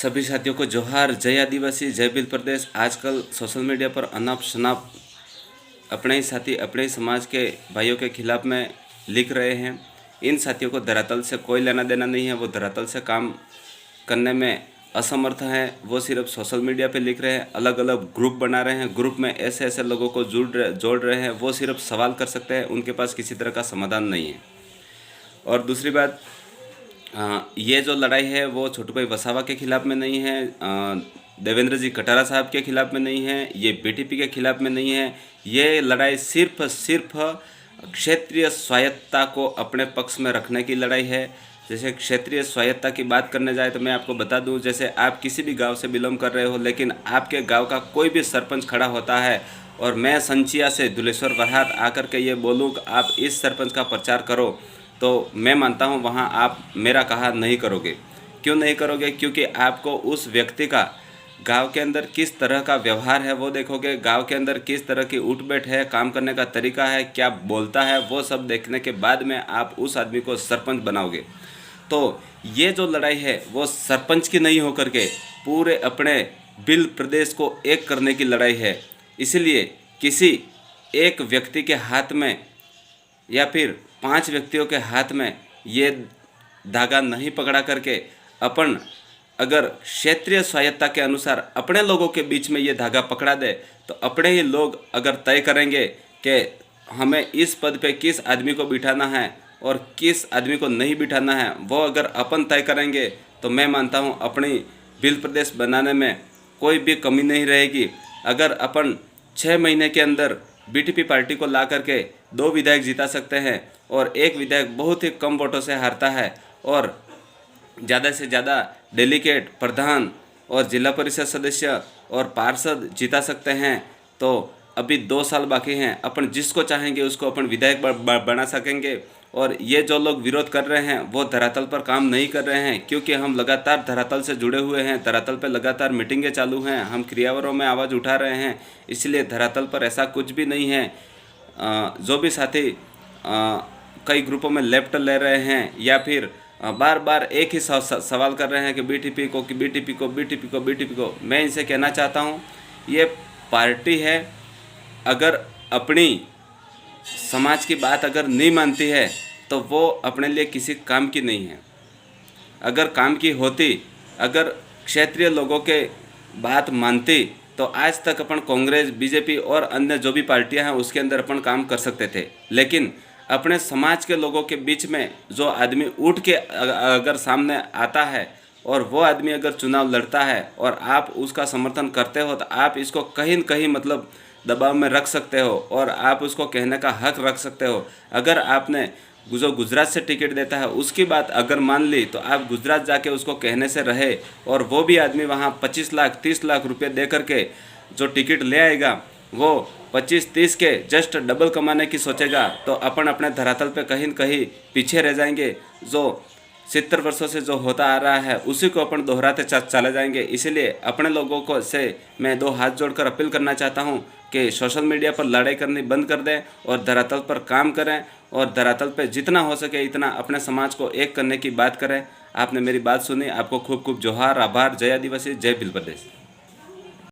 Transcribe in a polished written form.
सभी साथियों को जोहार, जय आदिवासी, जय भील प्रदेश। आजकल सोशल मीडिया पर अनाप शनाप अपने ही साथी अपने ही समाज के भाइयों के खिलाफ में लिख रहे हैं। इन साथियों को धरातल से कोई लेना देना नहीं है। वो धरातल से काम करने में असमर्थ हैं। वो सिर्फ सोशल मीडिया पे लिख रहे हैं, अलग अलग ग्रुप बना रहे हैं, ग्रुप में ऐसे ऐसे लोगों को जोड़ रहे हैं। वो सिर्फ सवाल कर सकते हैं, उनके पास किसी तरह का समाधान नहीं है। और दूसरी बात, ये जो लड़ाई है वो छोटू भाई वसावा के खिलाफ में नहीं है, देवेंद्र जी कटारा साहब के खिलाफ में नहीं है, ये बीटीपी के खिलाफ में नहीं है। ये लड़ाई सिर्फ क्षेत्रीय स्वायत्तता को अपने पक्ष में रखने की लड़ाई है। जैसे क्षेत्रीय स्वायत्तता की बात करने जाए तो मैं आपको बता दूं, जैसे आप किसी भी गांव से बिलोंग कर रहे हो, लेकिन आपके गांव का कोई भी सरपंच खड़ा होता है और मैं संचिया से दुलेश्वर बरहाट आकर के ये बोलूँ कि आप इस सरपंच का प्रचार करो, तो मैं मानता हूँ वहाँ आप मेरा कहा नहीं करोगे। क्यों नहीं करोगे? क्योंकि आपको उस व्यक्ति का गांव के अंदर किस तरह का व्यवहार है वो देखोगे, गांव के अंदर किस तरह की उठ बैठ है, काम करने का तरीका है, क्या बोलता है, वो सब देखने के बाद में आप उस आदमी को सरपंच बनाओगे। तो ये जो लड़ाई है वो सरपंच की नहीं होकर के पूरे अपने भील प्रदेश को एक करने की लड़ाई है। इसलिए किसी एक व्यक्ति के हाथ में या फिर 5 व्यक्तियों के हाथ में ये धागा नहीं पकड़ा करके अपन अगर क्षेत्रीय स्वायत्तता के अनुसार अपने लोगों के बीच में ये धागा पकड़ा दे, तो अपने ही लोग अगर तय करेंगे कि हमें इस पद पे किस आदमी को बिठाना है और किस आदमी को नहीं बिठाना है, वो अगर अपन तय करेंगे तो मैं मानता हूँ अपनी भील प्रदेश बनाने में कोई भी कमी नहीं रहेगी। अगर अपन 6 महीने के अंदर बीटीपी पार्टी को ला करके 2 विधायक जिता सकते हैं और एक विधायक बहुत ही कम वोटों से हारता है और ज़्यादा से ज़्यादा डेलीगेट, प्रधान और जिला परिषद सदस्य और पार्षद जिता सकते हैं, तो अभी 2 साल बाकी हैं। अपन जिसको चाहेंगे उसको अपन विधायक बना सकेंगे। और ये जो लोग विरोध कर रहे हैं वो धरातल पर काम नहीं कर रहे हैं, क्योंकि हम लगातार धरातल से जुड़े हुए हैं, धरातल पर लगातार मीटिंगें चालू हैं, हम क्रियावरों में आवाज़ उठा रहे हैं। इसलिए धरातल पर ऐसा कुछ भी नहीं है। जो भी साथी कई ग्रुपों में लेफ्ट ले रहे हैं या फिर बार बार एक ही सवाल कर रहे हैं कि बीटीपी को, मैं इनसे कहना चाहता हूँ, ये पार्टी है, अगर अपनी समाज की बात अगर नहीं मानती है तो वो अपने लिए किसी काम की नहीं है। अगर काम की होती, अगर क्षेत्रीय लोगों के बात मानती, तो आज तक अपन कांग्रेस, बीजेपी और अन्य जो भी पार्टियां हैं उसके अंदर अपन काम कर सकते थे। लेकिन अपने समाज के लोगों के बीच में जो आदमी उठ के अगर सामने आता है और वो आदमी अगर चुनाव लड़ता है और आप उसका समर्थन करते हो, तो आप इसको कहीं न कहीं मतलब दबाव में रख सकते हो और आप उसको कहने का हक रख सकते हो। अगर आपने जो गुजरात से टिकट देता है उसकी बात अगर मान ली, तो आप गुजरात जाके उसको कहने से रहे और वो भी आदमी वहाँ 25 लाख 30 लाख रुपये दे करके जो टिकट ले आएगा, वो 25-30 के जस्ट डबल कमाने की सोचेगा, तो अपन अपने धरातल पे कहीं न कहीं पीछे रह जाएंगे। जो 70 वर्षों से जो होता आ रहा है उसी को अपन दोहराते चले जाएंगे। इसीलिए अपने लोगों को से मैं 2 हाथ जोड़कर अपील करना चाहता हूँ कि सोशल मीडिया पर लड़ाई करनी बंद कर दें और धरातल पर काम करें और धरातल पर जितना हो सके इतना अपने समाज को एक करने की बात करें। आपने मेरी बात सुनी, आपको खूब खूब जोहार, आभार, जय आदिवासी, जय भील प्रदेश।